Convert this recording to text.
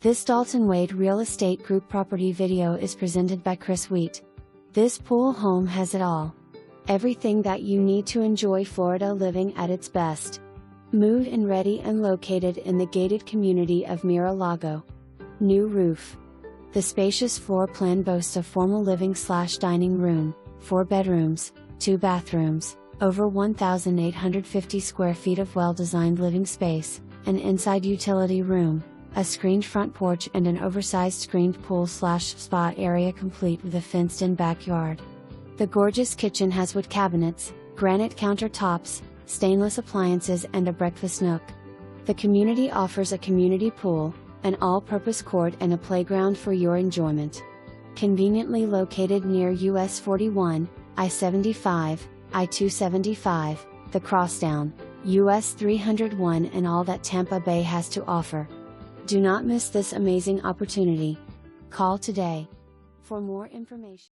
This Dalton Wade Real Estate Group property video is presented by Chris Wheat. This pool home has it all. Everything that you need to enjoy Florida living at its best. Move-in ready and located in the gated community of Mira Lago. New roof. The spacious floor plan boasts a formal living/dining room, 4 bedrooms, 2 bathrooms, over 1,850 square feet of well-designed living space, an inside utility room, a screened front porch and an oversized screened pool/spa area complete with a fenced-in backyard. The gorgeous kitchen has wood cabinets, granite countertops, stainless appliances and a breakfast nook. The community offers a community pool, an all-purpose court and a playground for your enjoyment. Conveniently located near US 41, I-75, I-275, the Crosstown, US 301 and all that Tampa Bay has to offer. Do not miss this amazing opportunity. Call today for more information.